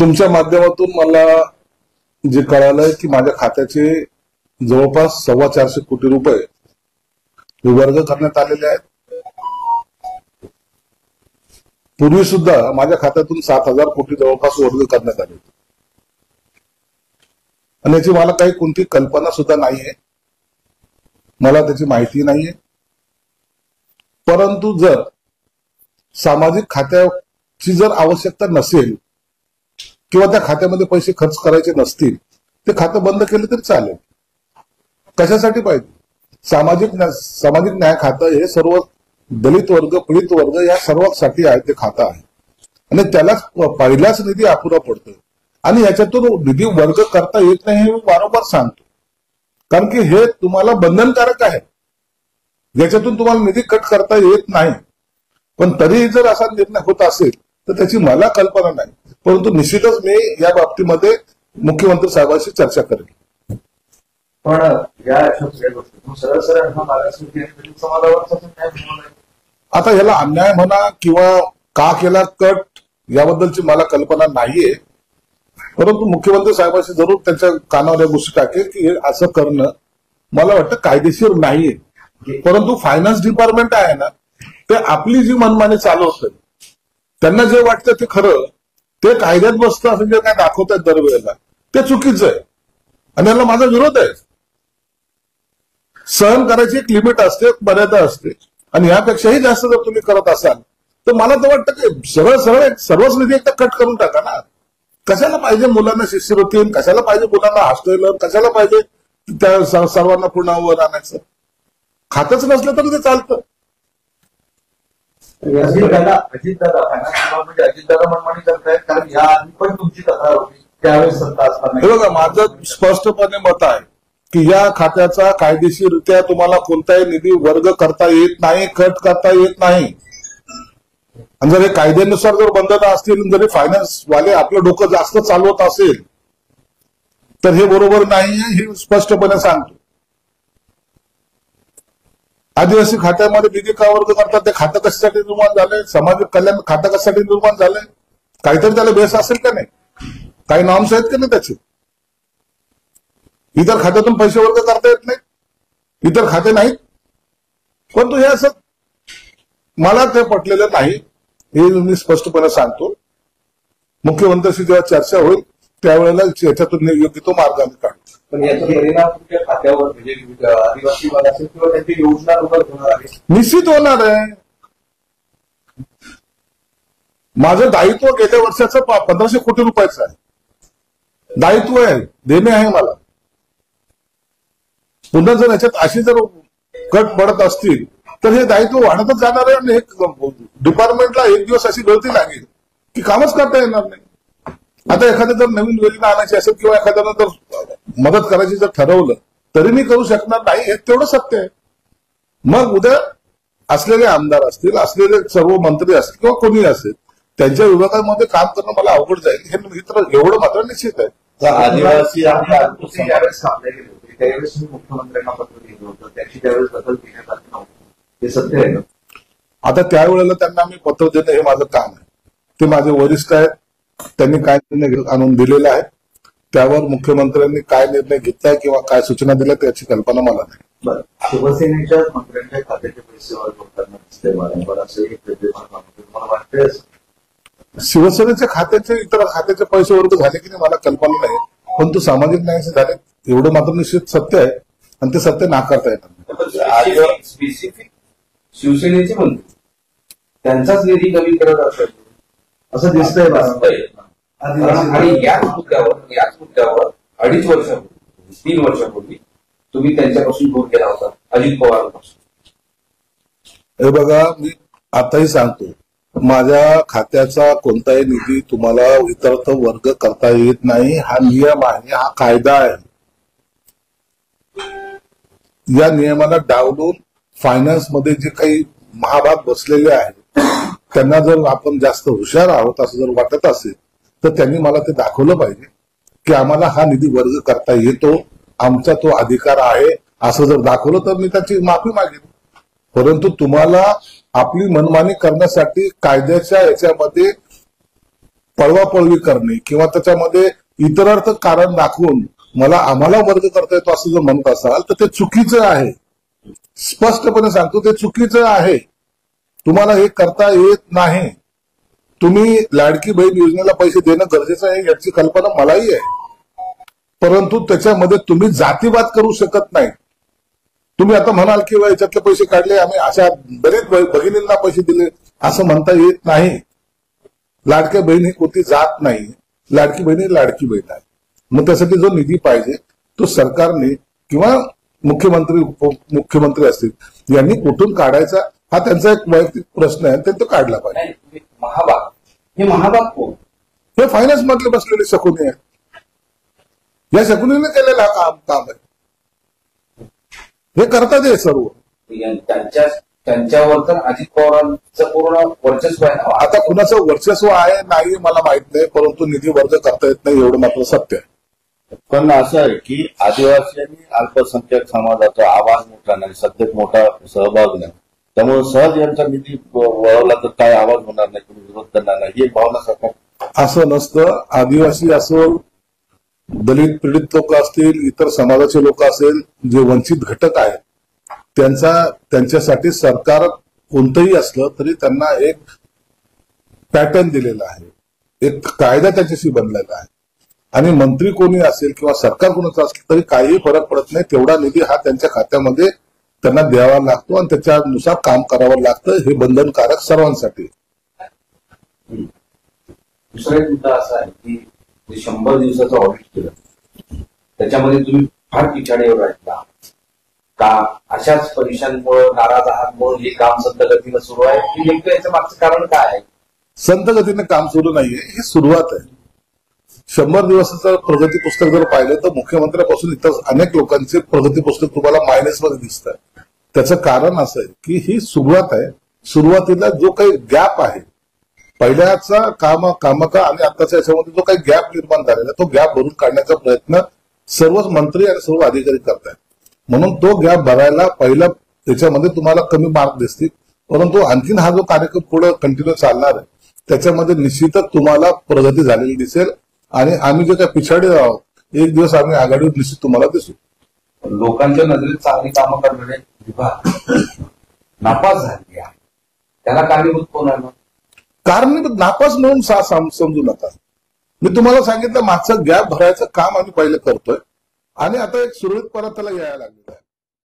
तुमच्या माध्यमातून मला जे कळालंय की माझ्या खात्याचे जवळपास 450 कोटी रुपये वर्ग करण्यात आलेले आहेत. पूर्वी सुद्धा माझ्या खात्यातून 7,000 कोटी जवळपास वर्ग करण्यात आले आणि याची मला काही कोणती कल्पना सुद्धा नाहीये, मला त्याची माहिती नाहीये. परंतु जर सामाजिक खात्याची जर आवश्यकता नसेल किंवा त्या खात्यामध्ये पैसे खर्च करायचे नसतील, ते खातं बंद केलं तरी चालेल. कशासाठी पाहिजे? सामाजिक न्याय खातं हे सर्व दलित वर्ग, पीडित वर्ग या सर्वांसाठी आहे ते खातं आहे आणि त्यालाच पहिलाच निधी अपुरा पडतो आणि याच्यातून निधी वर्ग करता येत नाही हे मी वारंवार सांगतो. कारण की हे तुम्हाला बंधनकारक आहे, ज्याच्यातून तुम्हाला निधी कट करता येत नाही. पण तरीही जर असा निर्णय होत असेल तर त्याची मला कल्पना नाही. परंतु निश्चितच मी या बाबतीमध्ये मुख्यमंत्री साहेबांशी चर्चा करेन. पण या सरळ सरळ आता याला अन्याय म्हणा किंवा का केला कट याबद्दलची मला कल्पना नाहीये. परंतु मुख्यमंत्री साहेबांशी जरूर त्यांच्या कानावर या गोष्टी टाकेल की हे असं करणं मला वाटतं कायदेशीर नाहीये. परंतु फायनान्स डिपार्टमेंट आहे ना, ते आपली जी मनमानी चालवत त्यांना जे वाटतं ते खरं, ते कायद्यात बसतं असं जे काय दाखवतात दरवेळेला, ते चुकीचं आहे आणि याला माझा विरोध आहे. सहन करायची एक लिमिट असते, मर्यादा असते आणि यापेक्षाही जास्त जर तुम्ही करत असाल तर मला तर वाटतं की सरळ सरळ सर्वच निधी एकदा कट करून टाका ना. कशाला पाहिजे मुलांना शिष्यवृत्ती, कशाला पाहिजे मुलांना हॉस्टेल, कशाला पाहिजे त्या सर्वांना पुन्हा आणायचं? खातच नसलं तरी ते चालतं. अजितदादा मनमानी करतायत, कारण या आधी पण तुमची तक्रार होती त्यावेळेस सत्ता असताना. हे बघा, माझं स्पष्टपणे मत आहे की या खात्याचा कायदेशीररित्या तुम्हाला कोणताही निधी वर्ग करता येत नाही, कट करता येत नाही. आणि जर हे कायद्यानुसार जर बंधनं असतील, जरी फायनान्स वाले आपलं डोकं जास्त चालवत असेल तर हे बरोबर नाहीये, हे स्पष्टपणे सांगतो. आदिवासी खात्यामध्ये निधी का वर्ग करतात? ते खातं कशासाठी निर्माण झालंय? सामाजिक कल्याण खातं कशासाठी निर्माण झालंय? काहीतरी त्याला बेस असेल का नाही? काही नॉर्म्स आहेत का नाही त्याचे? इतर खात्यातून पैसे वर्ग करता येत नाही, इतर खाते नाहीत. परंतु हे असं मला ते पटलेलं नाही, हे मी स्पष्टपणे सांगतो. मुख्यमंत्र्यांशी जेव्हा चर्चा होईल त्यावेळेला याच्यातून योग्य तो मार्ग आम्ही काढू. पण याचा परिणाम तुमच्या खात्यावर म्हणजे आदिवासी भाग असेल किंवा त्यांची योजना होणार आहे? निश्चित होणार आहे. माझं दायित्व गेल्या वर्षाचं 1,500 कोटी रुपयाचं आहे, दायित्व आहे, देणे आहे मला. पुन्हा जर याच्यात अशी जर कट पडत असतील तर हे दायित्व वाढतच जाणार आहे आणि डिपार्टमेंटला एक दिवस अशी गळती लागेल की कामच करता येणार नाही. आता एखाद्या जर नवीन योजना आणायची असेल किंवा एखाद्यानं जर मदत करायची जर ठरवलं तरी मी करू शकणार नाही, हे तेवढं सत्य आहे. मग उद्या असलेले आमदार असतील, असलेले सर्व मंत्री असतील किंवा कोणी असेल, त्यांच्या विभागामध्ये काम करणं मला अवघड जाईल, हे मित्र एवढं मात्र निश्चित आहे. आदिवासी ज्यावेळेस कापले गेले होते त्यावेळेस मी मुख्यमंत्र्यांना पत्र लिहिलं होतं, त्याची त्यावेळेस बदल घेण्यात आली नव्हती, हे सत्य आहे. आता त्यावेळेला त्यांना मी पत्र देणं हे माझं काम आहे. ते माझे वरिष्ठ आहेत, त्यांनी काय निर्णय आणून दिलेला आहे त्यावर मुख्यमंत्र्यांनी काय निर्णय घेतलाय किंवा काय सूचना दिल्या त्याची कल्पना मला नाही. बरं, शिवसेनेच्या मंत्र्यांच्या खात्याचे पैसे वर्ग होताना दिसते मला, असं एक तुम्हाला वाटतंय? शिवसेनेच्या खात्याचे इतर खात्याचे पैसे वर्ग झाले की नाही मला कल्पना नाही, पण तो सामाजिक न्यायाचे झाले एवढं मात्र निश्चित सत्य आहे आणि ते सत्य नाकारता येणार. स्पेसिफिक शिवसेनेचे मंत्री त्यांचाच निधी कमी करत असतात असं दिसतंय. आणि याच मुद्द्यावर 2.5 वर्षापूर्वी 3 वर्षापूर्वी तुम्ही त्यांच्यापासून दूर केला होता, अजित पवारांपासून. हे बघा, मी आताही सांगतो, माझ्या खात्याचा कोणताही निधी तुम्हाला इतरत वर्ग करता येत नाही, हा नियम आहे, हा कायदा आहे. या नियमाला डावलून फायनान्समध्ये जे काही महाभाग बसलेले आहेत त्यांना जर आपण जास्त हुशार आहोत असं जर वाटत असेल तर त्यांनी मला ते दाखवलं पाहिजे की आम्हाला हा निधी वर्ग करता येतो, आमचा तो अधिकार आहे, असं जर दाखवलं तर मी त्याची माफी मागेन. परंतु तुम्हाला आपली मनमानी करण्यासाठी कायद्याच्या याच्यामध्ये पळवापळवी करणे किंवा त्याच्यामध्ये इतरार्थ कारण दाखवून आम्हाला वर्ग करता येतो असं जर म्हणत असाल तर ते चुकीचं आहे. स्पष्टपणे सांगतो ते चुकीचं आहे. तुम्हाला हे करता येत नाही. तुम्ही लाडकी बहीण योजनेला पैसे देणं गरजेचं आहे याची कल्पना मलाही आहे, परंतु त्याच्यामध्ये तुम्ही जातीवाद करू शकत नाही. तुम्ही आता म्हणाल की याच्यातले पैसे काढले, आम्ही अशा बरेच भगिनींना पैसे दिले असं म्हणता येत नाही. लाडक्या बहीण ही कोणती जात नाही. लाडकी बहीण ही लाडकी बहीण आहे. मग त्यासाठी जो निधी पाहिजे तो सरकारने किंवा मुख्यमंत्री असतील यांनी कुठून काढायचा हा त्यांचा एक वैयक्तिक प्रश्न आहे, ते तो काढला पाहिजे. महाभाग हे महाभाग कोण? हे फायनान्स मधले बसलेले शकुनी आहे. या शकुनीने केलेलं हा काम आहे. हे करतात हे सर्व. त्यांच्यावर तर अजित पवारांचं पूर्ण वर्चस्व आहे ना. आता कुणाचं वर्चस्व आहे नाही मला माहित नाही, परंतु निधी वर्ग करता येत नाही एवढं मात्र सत्य आहे. पण असं आहे की आदिवासी आणि अल्पसंख्याक समाजाचा आवाज मोठा नाही, सत्तेत मोठा सहभाग नाही, त्यामुळे सहज यांचा निधी वळवला तर काय आवाज होणार नाही, कोणी विरोध करणार नाही, ही एक भावना सरकार. असं नसतं. आदिवासी असो, दलित पीडित लोक असतील, इतर समाजाचे लोक असेल, जे वंचित घटक आहेत त्यांच्यासाठी सरकार कोणतंही असलं तरी त्यांना एक पॅटर्न दिलेला आहे, एक कायदा त्यांच्याशी बनलेला आहे. आणि मंत्री कोणी असेल किंवा सरकार कोणाचं असेल तरी काही फरक पडत नाही. तेवढा निधी हा त्यांच्या खात्यामध्ये त्यांना द्यावा लागतो आणि त्याच्यानुसार काम करावं लागतं. हे बंधनकारक सर्वांसाठी. दुसरा एक मुद्दा असा आहे की 100 दिवसाचं ऑडिट केलं, त्याच्यामध्ये तुम्ही फार पिछाडीवर राहिला का? अशाच परीक्षांमुळे नाराज आहात म्हणून हे काम संत गतीनं सुरू आहे की नेमकं याचं मागचं कारण काय आहे? संत गतीने काम सुरू नाहीये, ही सुरुवात आहे. 100 दिवसाचं प्रगती पुस्तक जर पाहिलं तर मुख्यमंत्र्यापासून इतर अनेक लोकांचे प्रगती पुस्तक तुम्हाला मायनसमध्ये दिसत आहे. त्याचं कारण असं आहे की ही सुरुवात आहे. सुरुवातीला जो काही गॅप आहे, पहिल्याचा कामाचा आणि आताच्या याच्यामध्ये जो काही गॅप निर्माण झालेला तो गॅप भरून काढण्याचा प्रयत्न सर्वच मंत्री आणि सर्व अधिकारी करतायत. म्हणून तो गॅप भरायला पहिला त्याच्यामध्ये तुम्हाला कमी मार्क दिसतील, परंतु आणखीन हा जो कार्यक्रम पुढे कंटिन्यू चालणार आहे त्याच्यामध्ये निश्चितच तुम्हाला प्रगती झालेली दिसेल. आणि आम्ही जे काही पिछाडी आहोत एक दिवस आम्ही आघाडीवर निश्चित तुम्हाला दिसू. लोकांच्या नजरेत चांगली कामं करणारे विभाग नापास झाले आहे, त्याला कारणीभूत कोण आहे? कारणीभूत नापास म्हणून समजू नका. मी तुम्हाला सांगितलं मागचं गॅप भरायचं काम आम्ही पहिले करतोय आणि आता एक सुरळीतपणा त्याला यायला लागलेला आहे.